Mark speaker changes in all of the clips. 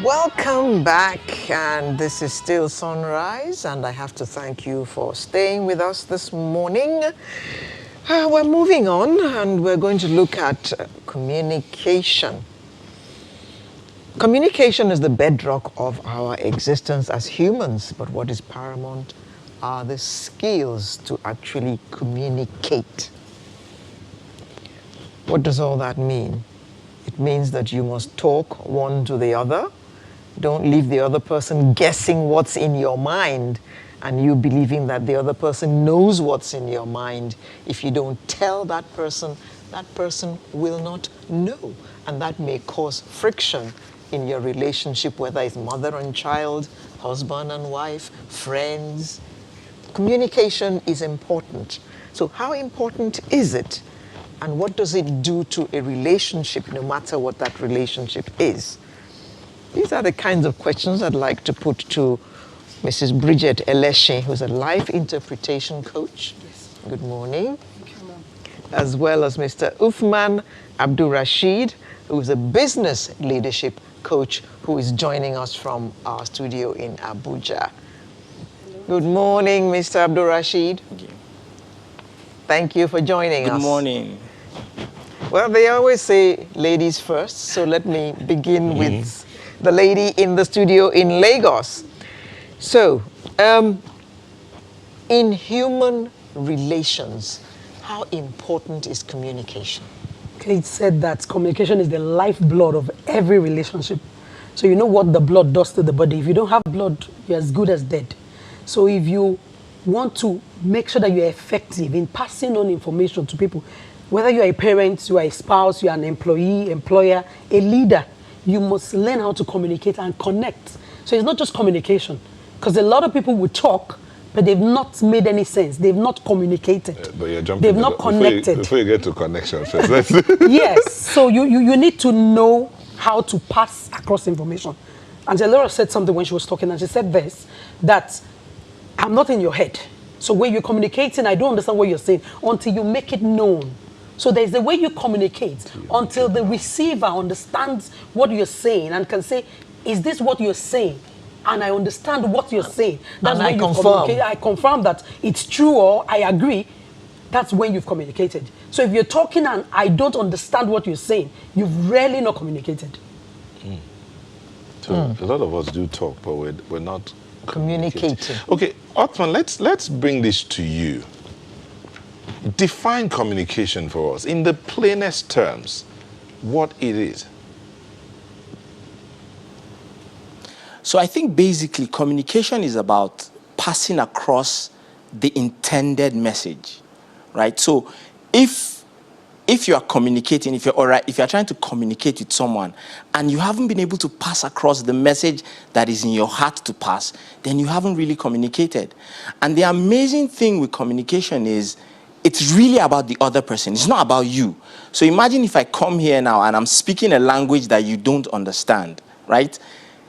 Speaker 1: Welcome back, and this is still Sunrise, and I have to thank you for staying with us this morning. We're moving on, and we're going to look at communication. Communication is the bedrock of our existence as humans, but what is paramount are the skills to actually communicate. What does all that mean? It means that you must talk one to the other. Don't leave the other person guessing what's in your mind and you believing that the other person knows what's in your mind. If you don't tell that person will not know. And that may cause friction in your relationship, whether it's mother and child, husband and wife, friends. Communication is important. So how important is it? And what does it do to a relationship, no matter what that relationship is? These are the kinds of questions I'd like to put to Mrs. Bridget Eleshi, who's a life interpretation coach.
Speaker 2: Yes.
Speaker 1: Good morning.
Speaker 2: Thank you, ma'am.
Speaker 1: As well as Mr. Othman Abdulrasheed, who's a business leadership coach who is joining us from our studio in Abuja. Hello. Good morning, Mr. Abdulrasheed.
Speaker 3: Thank you.
Speaker 1: Thank you for joining us.
Speaker 3: Good morning.
Speaker 1: Well, they always say ladies first, so let me begin with the lady in the studio in Lagos. So, in human relations, how important is communication?
Speaker 2: Okay, it said that communication is the lifeblood of every relationship. So you know what the blood does to the body. If you don't have blood, you're as good as dead. So if you want to make sure that you're effective in passing on information to people, whether you're a parent, you are a spouse, you're an employee, employer, a leader, you must learn how to communicate and connect. So it's not just communication, because a lot of people will talk, but they've not made any sense. They've not communicated.
Speaker 4: But you're jumping.
Speaker 2: They've not connected.
Speaker 4: Before you get to connection first.
Speaker 2: Yes, so you need to know how to pass across information. And Laura said something when she was talking, and she said this, that I'm not in your head. So when you're communicating, I don't understand what you're saying until you make it known. So there's a way you communicate until the receiver understands what you're saying and can say, is this what you're saying? And I understand what you're saying. That's when you communicate. I confirm that it's true or I agree. That's when you've communicated. So if you're talking and I don't understand what you're saying, you've really not communicated.
Speaker 4: So a lot of us do talk, but we're not
Speaker 1: Communicating.
Speaker 4: Okay, Othman, let's bring this to you. Define communication for us in the plainest terms, what it is.
Speaker 3: So I think basically communication is about passing across the intended message, right? So if you are communicating, if you're trying to communicate with someone and you haven't been able to pass across the message that is in your heart to pass, then you haven't really communicated. And the amazing thing with communication is it's really about the other person. It's not about you. So imagine if I come here now and I'm speaking a language that you don't understand, right?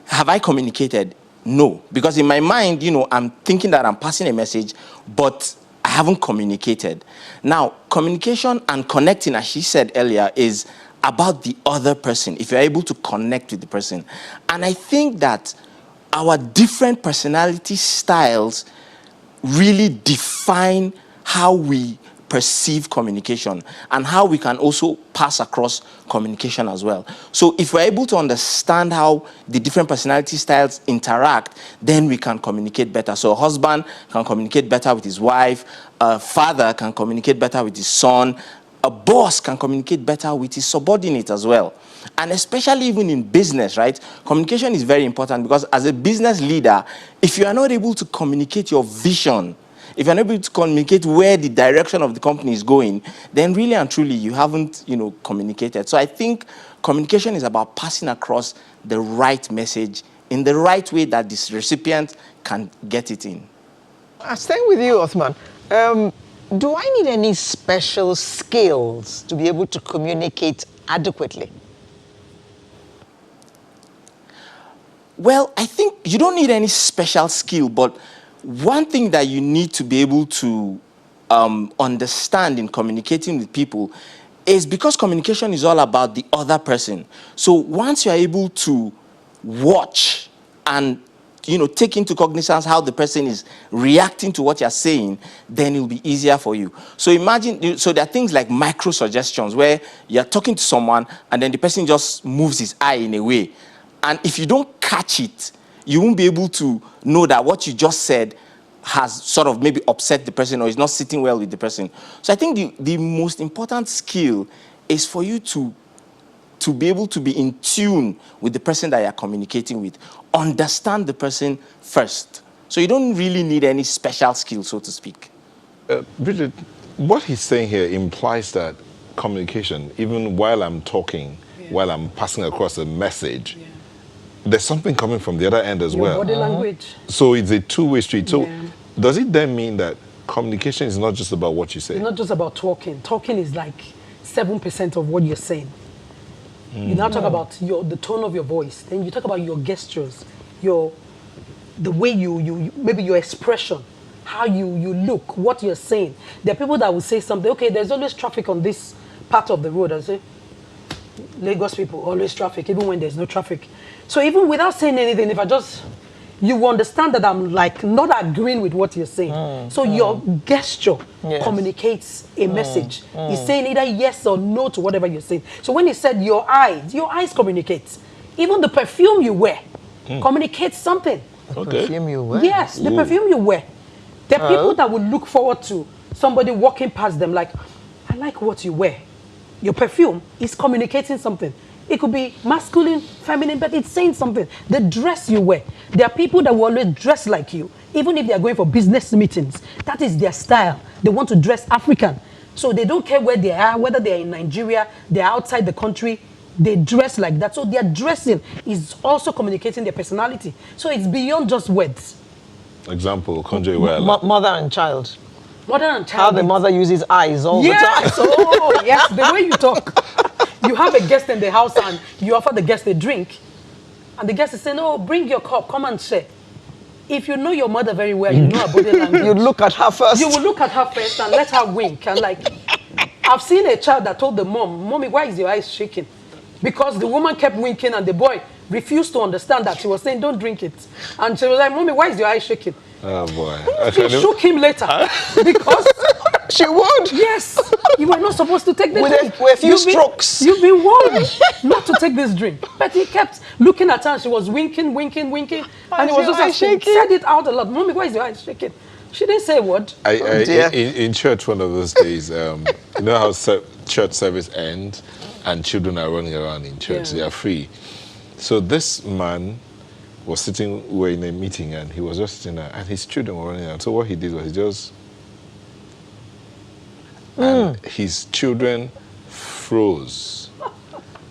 Speaker 3: Have I communicated? No. Because in my mind, I'm thinking that I'm passing a message, but I haven't communicated. Now, communication and connecting, as she said earlier, is about the other person, if you're able to connect with the person. And I think that our different personality styles really define how we perceive communication and how we can also pass across communication as well. So if we're able to understand how the different personality styles interact, then we can communicate better. So a husband can communicate better with his wife, a father can communicate better with his son, a boss can communicate better with his subordinate as well. And especially even in business, right? Communication is very important because as a business leader, if you are not able to communicate your vision, if you're not able to communicate where the direction of the company is going, then really and truly you haven't, communicated. So I think communication is about passing across the right message in the right way that this recipient can get it in.
Speaker 1: Staying with you, Othman, do I need any special skills to be able to communicate adequately?
Speaker 3: Well, I think you don't need any special skill, but one thing that you need to be able to understand in communicating with people is because communication is all about the other person. So once you're able to watch and take into cognizance how the person is reacting to what you're saying, then it'll be easier for you. So imagine, so there are things like micro suggestions where you're talking to someone and then the person just moves his eye in a way. And if you don't catch it, you won't be able to know that what you just said has sort of maybe upset the person or is not sitting well with the person. So I think the most important skill is for you to be able to be in tune with the person that you're communicating with. Understand the person first. So you don't really need any special skill, so to speak.
Speaker 4: Bridget, what he's saying here implies that communication, even while I'm talking, while I'm passing across a message, there's something coming from the other end as well.
Speaker 2: Body language.
Speaker 4: So it's a two-way street. So does it then mean that communication is not just about what you say?
Speaker 2: It's not just about talking. Talking is like 7% of what you're saying. You now talk about the tone of your voice. Then you talk about your gestures, the way you maybe your expression, how you look, what you're saying. There are people that will say something. Okay, there's always traffic on this part of the road. I say, Lagos people, always traffic, even when there's no traffic. So even without saying anything, you will understand that I'm like not agreeing with what you're saying. So your gesture communicates a message. It's saying either yes or no to whatever you're saying. So when he said your eyes communicate. Even the perfume you wear communicates something.
Speaker 1: Okay. Perfume you wear?
Speaker 2: Yes, the perfume you wear. There are people that will look forward to somebody walking past them like, I like what you wear. Your perfume is communicating something. It could be masculine, feminine, but it's saying something. The dress you wear. There are people that will always dress like you, even if they are going for business meetings. That is their style. They want to dress African. So they don't care where they are, whether they are in Nigeria, they are outside the country, they dress like that. So their dressing is also communicating their personality. So it's beyond just words.
Speaker 4: Example, conjure well.
Speaker 1: Mother and child.
Speaker 2: Mother and child.
Speaker 1: How the mother uses eyes all the time.
Speaker 2: Oh, yes, the way you talk. You have a guest in the house and you offer the guest a drink. And the guest is saying, oh, bring your cup, come and share. If you know your mother very well, you know her body language.
Speaker 1: You look at her first.
Speaker 2: You will look at her first and let her wink. And like, I've seen a child that told the mom, Mommy, why is your eyes shaking? Because the woman kept winking and the boy refused to understand that. She was saying, don't drink it. And she was like, Mommy, why is your eyes shaking?
Speaker 4: Oh, boy.
Speaker 2: She shook him later. Because
Speaker 1: she would.
Speaker 2: Yes. You were not supposed to take the drink.
Speaker 1: With a few strokes.
Speaker 2: You've been warned not to take this drink. But he kept looking at her and she was winking. And he was just asking, said it out a lot. Mommy, why is your eyes shaking? She didn't say a word.
Speaker 4: In church one of those days, you know how church service ends and children are running around in church. They are free. So this man was sitting, we were in a meeting and he was just sitting there and his children were running around. So what he did was he just... And his children froze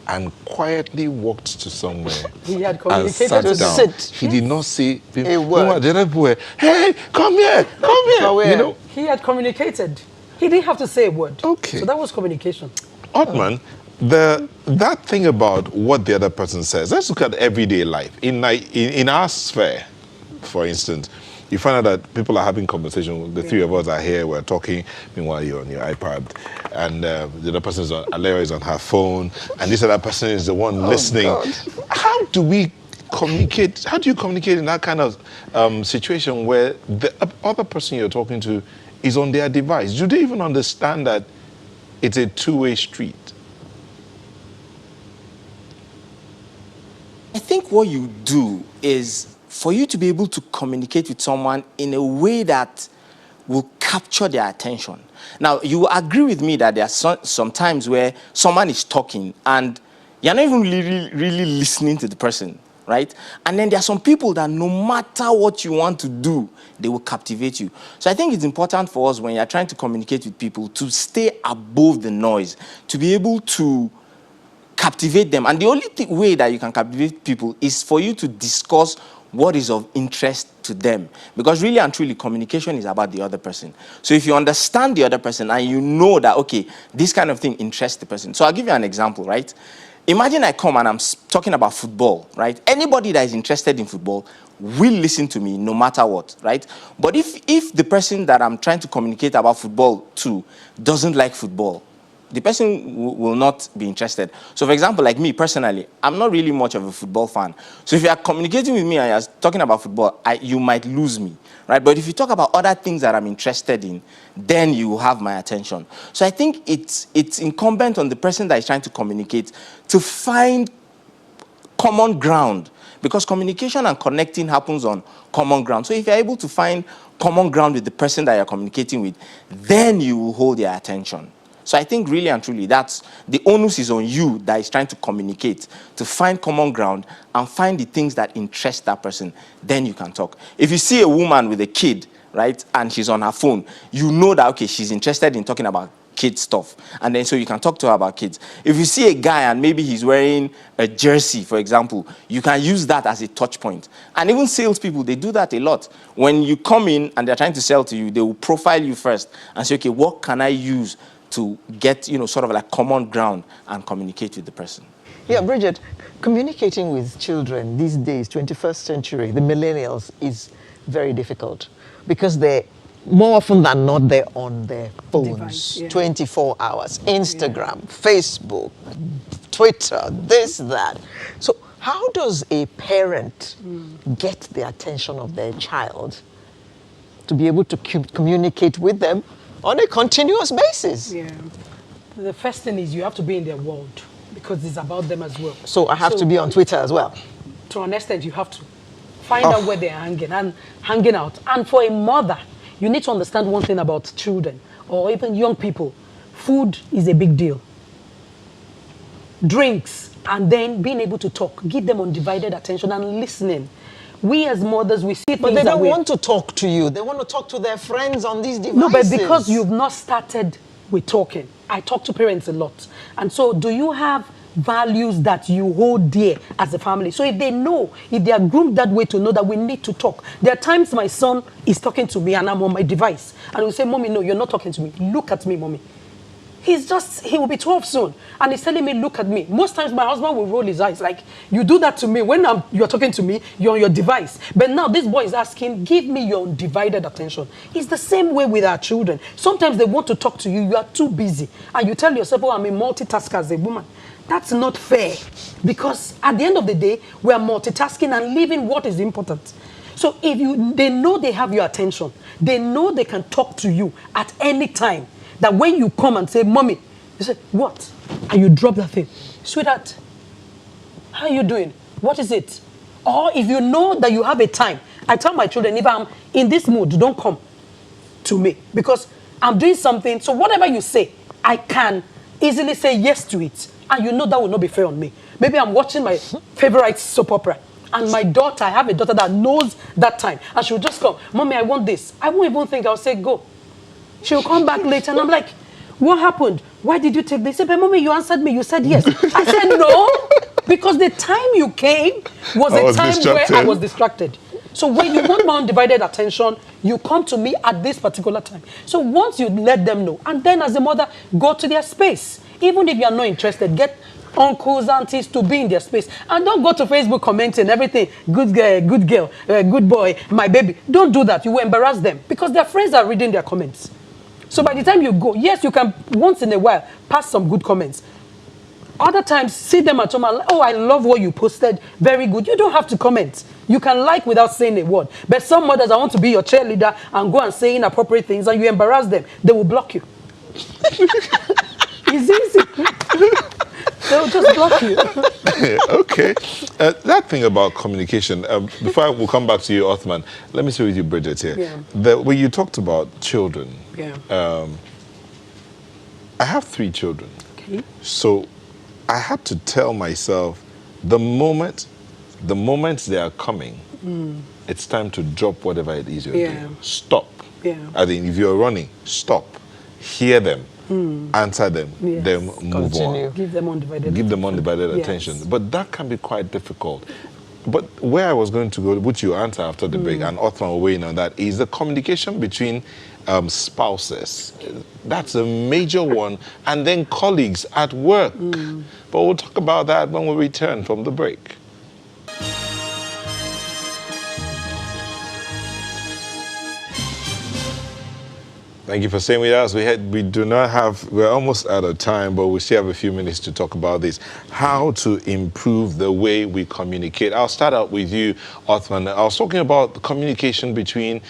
Speaker 4: and quietly walked to somewhere.
Speaker 2: He had communicated
Speaker 4: and sat down. He did not say a word. Hey, come here, come here. You know?
Speaker 2: He had communicated. He didn't have to say a word.
Speaker 4: Okay.
Speaker 2: So that was communication.
Speaker 4: Othman, that thing about what the other person says, let's look at everyday life. In our sphere, for instance, you find out that people are having conversation. The three of us are here, we're talking. Meanwhile, you're on your iPad, and the other person is Alera is on her phone, and this other person is the one listening. God. How do we communicate? How do you communicate in that kind of situation where the other person you're talking to is on their device? Do they even understand that it's a two-way street?
Speaker 3: I think what you do is for you to be able to communicate with someone in a way that will capture their attention. Now, you will agree with me that there are some times where someone is talking and you're not even really listening to the person, right? And then there are some people that no matter what you want to do, they will captivate you. So I think it's important for us when you're trying to communicate with people to stay above the noise, to be able to captivate them. And the only way that you can captivate people is for you to discuss what is of interest to them. Because really and truly, communication is about the other person. So if you understand the other person and you know that, okay, this kind of thing interests the person. So I'll give you an example, right? Imagine I come and I'm talking about football, right? Anybody that is interested in football will listen to me no matter what, right? But if the person that I'm trying to communicate about football to doesn't like football, the person will not be interested. So for example, like me personally, I'm not really much of a football fan. So if you are communicating with me and you're talking about football, you might lose me, right? But if you talk about other things that I'm interested in, then you will have my attention. So I think it's incumbent on the person that is trying to communicate to find common ground, because communication and connecting happens on common ground. So if you're able to find common ground with the person that you're communicating with, then you will hold their attention. So I think really and truly, that's the onus is on you that is trying to communicate, to find common ground and find the things that interest that person. Then you can talk. If you see a woman with a kid, right, and she's on her phone, you know that, okay, she's interested in talking about kid stuff. And then so you can talk to her about kids. If you see a guy and maybe he's wearing a jersey, for example, you can use that as a touch point. And even salespeople, they do that a lot. When you come in and they're trying to sell to you, they will profile you first and say, okay, what can I use to get, sort of like common ground and communicate with the person?
Speaker 1: Yeah, Bridget, communicating with children these days, 21st century, the millennials, is very difficult because they're more often than not, they're on their phones,
Speaker 2: Device, yeah.
Speaker 1: 24 hours, Instagram, Facebook, Twitter, this, that. So how does a parent get the attention of their child to be able to communicate with them on a continuous basis?
Speaker 2: Yeah. The first thing is you have to be in their world because it's about them as well.
Speaker 1: So I have to be on Twitter as well?
Speaker 2: To an extent, you have to find out where they're hanging out. And for a mother, you need to understand one thing about children or even young people. Food is a big deal. Drinks, and then being able to talk. Give them undivided attention and listening. We as mothers, we see things
Speaker 1: But they don't want to talk to you. They want to talk to their friends on these devices.
Speaker 2: No, but because you've not started with talking. I talk to parents a lot. And so do you have values that you hold dear as a family? So if they know, if they are groomed that way to know that we need to talk. There are times my son is talking to me and I'm on my device. And he'll say, Mommy, no, you're not talking to me. Look at me, Mommy. He will be 12 soon. And he's telling me, look at me. Most times my husband will roll his eyes like, you do that to me. When you're talking to me, you're on your device. But now this boy is asking, give me your undivided attention. It's the same way with our children. Sometimes they want to talk to you. You are too busy. And you tell yourself, oh, I'm a multitasker as a woman. That's not fair. Because at the end of the day, we are multitasking and leaving what is important. So if they know they have your attention, they know they can talk to you at any time. That when you come and say, Mommy, you say, what? And you drop that thing. Sweetheart, how are you doing? What is it? Or if you know that you have a time, I tell my children, if I'm in this mood, don't come to me. Because I'm doing something, so whatever you say, I can easily say yes to it. And you know that will not be fair on me. Maybe I'm watching my favorite soap opera. And my daughter, I have a daughter that knows that time. And she'll just come, Mommy, I want this. I won't even think, I'll say, go. She'll come back later and I'm like, what happened? Why did you take this? She said, but Mommy, you answered me. You said yes. I said no, because the time you came was a time where I was distracted. So when you want my undivided attention, you come to me at this particular time. So once you let them know, and then as a mother, go to their space. Even if you are not interested, get uncles, aunties to be in their space. And don't go to Facebook commenting everything. Good girl, good boy, my baby. Don't do that. You will embarrass them because their friends are reading their comments. So by the time you go, yes, you can once in a while pass some good comments. Other times, see them at home and, oh, I love what you posted. Very good. You don't have to comment. You can like without saying a word. But some mothers, I want to be your cheerleader and go and say inappropriate things and you embarrass them. They will block you. It's easy. They'll just block you.
Speaker 4: Okay. That thing about communication, before we'll come back to you, Othman, let me stay with you, Bridget, here.
Speaker 2: Yeah.
Speaker 4: When you talked about children,
Speaker 2: Yeah.
Speaker 4: I have 3 children.
Speaker 2: Okay.
Speaker 4: So I had to tell myself, the moment they are coming, it's time to drop whatever it is you're doing. Stop.
Speaker 2: Yeah.
Speaker 4: I think if you're running, stop. Hear them. Answer them, then move on.
Speaker 2: Give them
Speaker 4: undivided attention. But that can be quite difficult. But where I was going to go, which you answer after the break, and Othman will weigh in on that, is the communication between spouses. That's a major one. And then colleagues at work. But we'll talk about that when we return from the break. Thank you for staying with us. We're almost out of time, but we still have a few minutes to talk about this. How to improve the way we communicate. I'll start out with you, Othman. I was talking about the communication between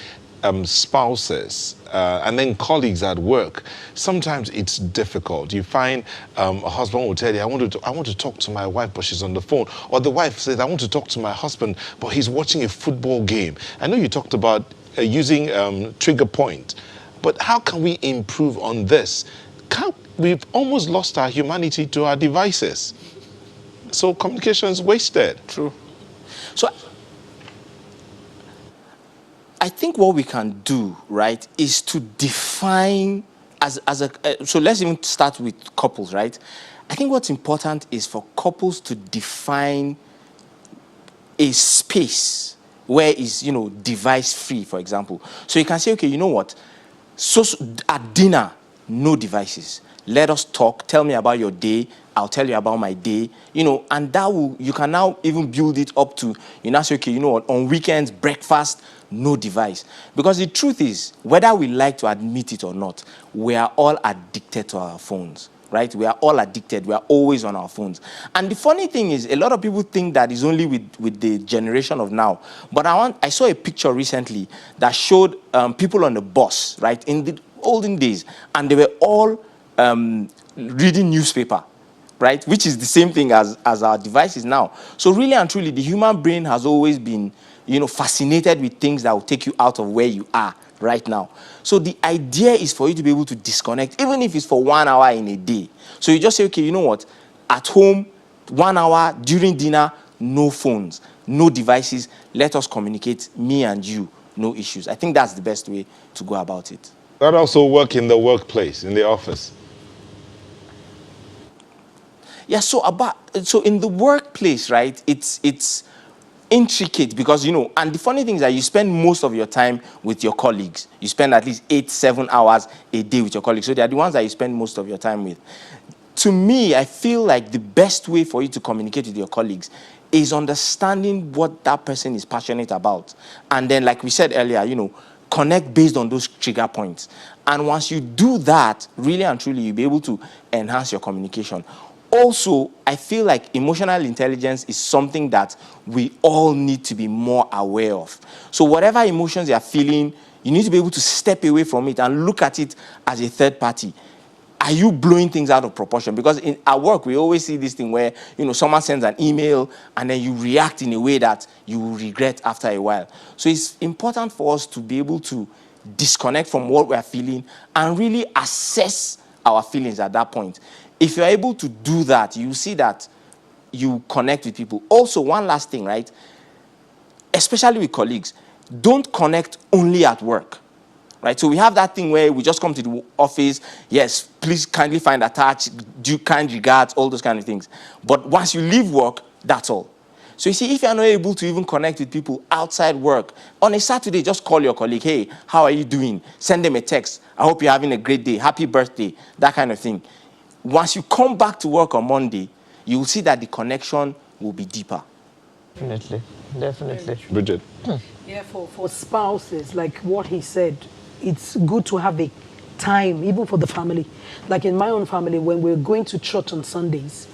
Speaker 4: spouses and then colleagues at work. Sometimes it's difficult. You find a husband will tell you, I want to talk to my wife, but she's on the phone. Or the wife says, I want to talk to my husband, but he's watching a football game. I know you talked about using trigger point. But how can we improve on this? We've almost lost our humanity to our devices. So communication is wasted.
Speaker 3: True. So I think what we can do, right, is to define so let's even start with couples, right? I think what's important is for couples to define a space where is, device free, for example. So you can say, okay, you know what? So at dinner, no devices. Let us talk. Tell me about your day. I'll tell you about my day. And you can now even build it up to, say, okay, you know what? On weekends, breakfast, no device. Because the truth is, whether we like to admit it or not, we are all addicted to our phones. Right? We are all addicted. We are always on our phones. And the funny thing is, a lot of people think that is only with the generation of now. But I saw a picture recently that showed people on the bus, right, in the olden days, and they were all reading newspaper, right, which is the same thing as our devices now. So really and truly, the human brain has always been, fascinated with things that will take you out of where you are right now. So the idea is for you to be able to disconnect, even if it's for 1 hour in a day. So you just say, okay, you know what? At home, 1 hour, during dinner, no phones, no devices. Let us communicate, me and you, no issues. I think that's the best way to go about it.
Speaker 4: That also work in the workplace, in the office.
Speaker 3: Yeah, so in the workplace, right, it's intricate because, and the funny thing is that you spend most of your time with your colleagues. You spend at least 8-7 hours a day with your colleagues. So they are the ones that you spend most of your time with. To me, I feel like the best way for you to communicate with your colleagues is understanding what that person is passionate about. And then, like we said earlier, connect based on those trigger points. And once you do that, really and truly, you'll be able to enhance your communication. Also, I feel like emotional intelligence is something that we all need to be more aware of. So whatever emotions you're feeling, you need to be able to step away from it and look at it as a third party. Are you blowing things out of proportion? Because in our work, we always see this thing where, someone sends an email and then you react in a way that you will regret after a while. So it's important for us to be able to disconnect from what we're feeling and really assess our feelings at that point. If you're able to do that, you see that you connect with people. Also, one last thing, right? Especially with colleagues, don't connect only at work, right? So we have that thing where we just come to the office, yes, please kindly find attached, do kind regards, all those kind of things. But once you leave work, that's all. So you see, if you're not able to even connect with people outside work, on a Saturday, just call your colleague, hey, how are you doing? Send them a text. I hope you're having a great day. Happy birthday, that kind of thing. Once you come back to work on Monday, you will see that the connection will be deeper.
Speaker 1: Definitely.
Speaker 4: Bridget.
Speaker 2: Yeah, for spouses, like what he said, it's good to have a time, even for the family. Like in my own family, when we're going to church on Sundays,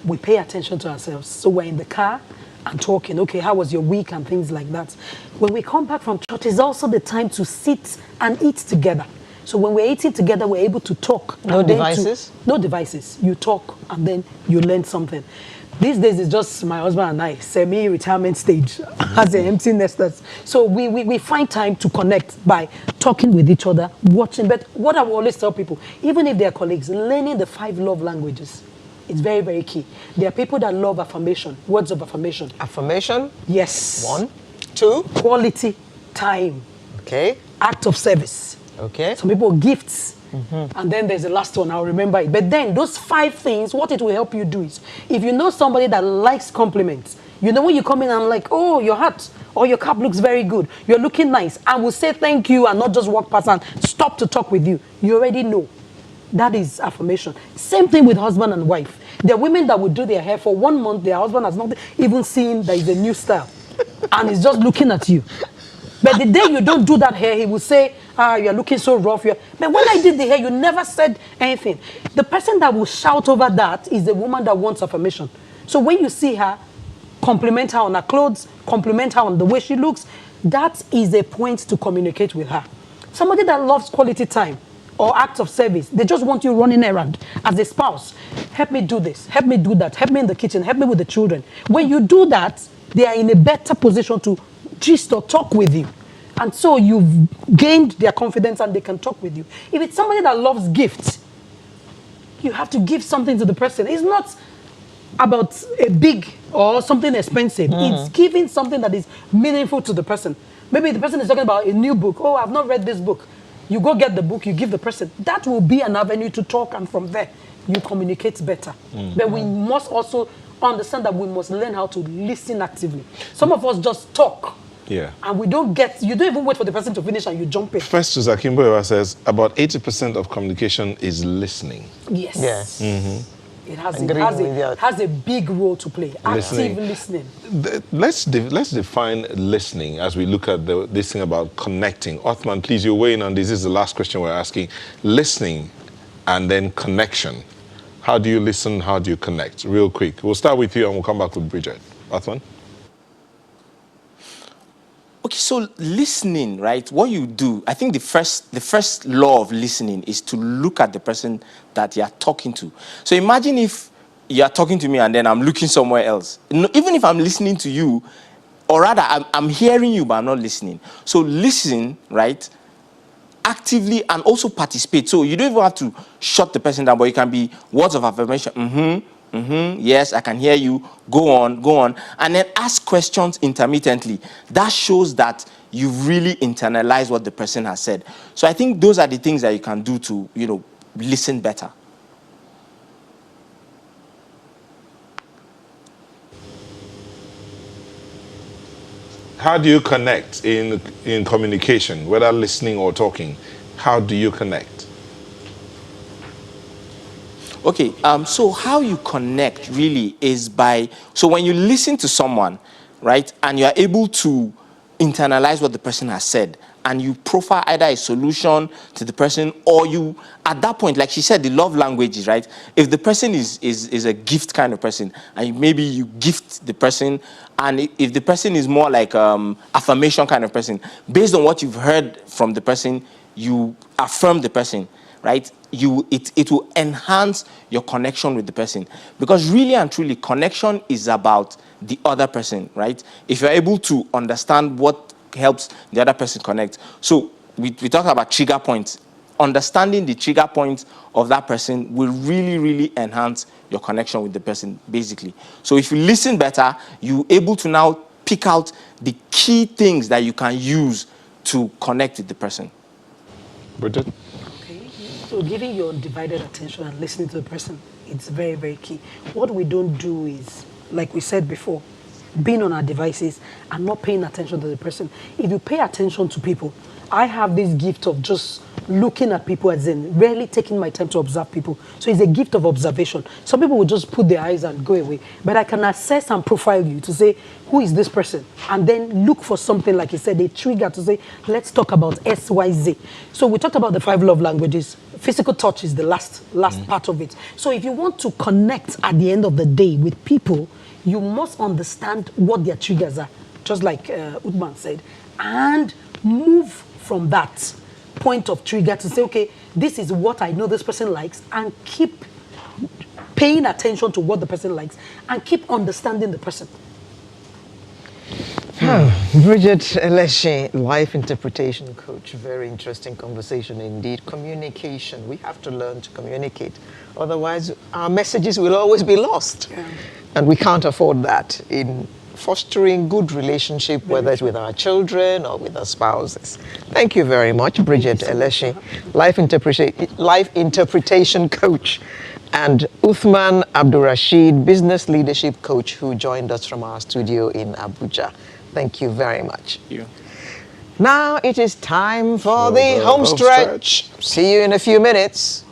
Speaker 2: we pay attention to ourselves. So we're in the car and talking, okay, how was your week and things like that. When we come back from church, it's also the time to sit and eat together. So when we're eating together, we're able to talk.
Speaker 1: No devices?
Speaker 2: No devices. You talk and then you learn something. These days, it's just my husband and I, semi-retirement stage, as an empty nesters. So we find time to connect by talking with each other, watching. But what I will always tell people, even if they're colleagues, learning the 5 love languages is very, very key. There are people that love affirmation, words of affirmation.
Speaker 1: Affirmation?
Speaker 2: Yes.
Speaker 1: 1. 2.
Speaker 2: Quality time.
Speaker 1: Okay.
Speaker 2: Act of service.
Speaker 1: Okay.
Speaker 2: Some people, gifts. And then there's the last one, I'll remember it. But then those 5 things, what it will help you do is, if you know somebody that likes compliments, when you come in and like, oh, your hat or your cap looks very good, you're looking nice, I will say thank you and not just walk past and stop to talk with you. You already know. That is affirmation. Same thing with husband and wife. There are women that would do their hair for 1 month, their husband has not even seen there is a new style and he's just looking at you. But the day you don't do that hair, he will say, you're looking so rough. But when I did the hair, you never said anything. The person that will shout over that is the woman that wants affirmation. So when you see her, compliment her on her clothes, compliment her on the way she looks, that is a point to communicate with her. Somebody that loves quality time or acts of service, they just want you running errand as a spouse. Help me do this, help me do that, help me in the kitchen, help me with the children. When you do that, they are in a better position to gist or talk with you. And so you've gained their confidence and they can talk with you. If it's somebody that loves gifts, you have to give something to the person. It's not about a big or something expensive. It's giving something that is meaningful to the person. Maybe the person is talking about a new book. Oh, I've not read this book. You go get the book, you give the person. That will be an avenue to talk, and from there, you communicate better. But we must also understand that we must learn how to listen actively. Some of us just talk.
Speaker 4: Yeah.
Speaker 2: And you don't even wait for the person to finish and you jump in.
Speaker 4: Festus Akimboewa says about 80% of communication is listening.
Speaker 2: Yes.
Speaker 1: Yes.
Speaker 2: It has a big role to play. Active listening.
Speaker 4: Let's define listening as we look at this thing about connecting. Othman, please, you're weighing on this. This is the last question we're asking. Listening and then connection. How do you listen? How do you connect? Real quick. We'll start with you and we'll come back with Bridget. Othman?
Speaker 3: Okay, so listening, right? What you do, I think the first law of listening is to look at the person that you are talking to. So imagine if you are talking to me and then I'm looking somewhere else. Even if I'm listening to you, or rather I'm hearing you but I'm not listening. So listen, right? Actively and also participate. So you don't even have to shut the person down, but it can be words of affirmation. Yes, I can hear you. Go on. And then ask questions intermittently. That shows that you really internalize what the person has said. So I think those are the things that you can do to, listen better.
Speaker 4: How do you connect in communication, whether listening or talking? How do you connect?
Speaker 3: Okay, so how you connect really is so when you listen to someone, right, and you are able to internalize what the person has said, and you profile either a solution to the person, or you, at that point, like she said, the love languages, right? If the person is a gift kind of person, and maybe you gift the person, and if the person is more like affirmation kind of person, based on what you've heard from the person, you affirm the person, right? It will enhance your connection with the person, because really and truly connection is about the other person, right? If you're able to understand what helps the other person connect. So we talk about trigger points. Understanding the trigger points of that person will really, really enhance your connection with the person, basically. So if you listen better, you're able to now pick out the key things that you can use to connect with the person.
Speaker 4: Bridget?
Speaker 2: So giving your undivided attention and listening to the person, it's very, very key. What we don't do is, like we said before, being on our devices and not paying attention to the person. If you pay attention to people, I have this gift of just looking at people, as in rarely taking my time to observe people. So it's a gift of observation. Some people will just put their eyes and go away. But I can assess and profile you to say, who is this person? And then look for something, like you said, a trigger to say, let's talk about XYZ. So we talked about the 5 love languages. Physical touch is the last part of it. So if you want to connect at the end of the day with people, you must understand what their triggers are, just like Othman said, and move from that point of trigger to say, okay, this is what I know this person likes, and keep paying attention to what the person likes and keep understanding the person.
Speaker 1: Bridget Eleshi, life interpretation coach. Very interesting conversation indeed. Communication. We have to learn to communicate. Otherwise, our messages will always be lost. Yeah. And we can't afford that in fostering good relationship, whether it's with our children or with our spouses. Thank you very much, Bridget Eleshi, life interpretation coach, and Othman Abdulrasheed, business leadership coach, who joined us from our studio in Abuja. Thank you very much.
Speaker 3: Thank you.
Speaker 1: Now it is time for the home stretch. See you in a few minutes.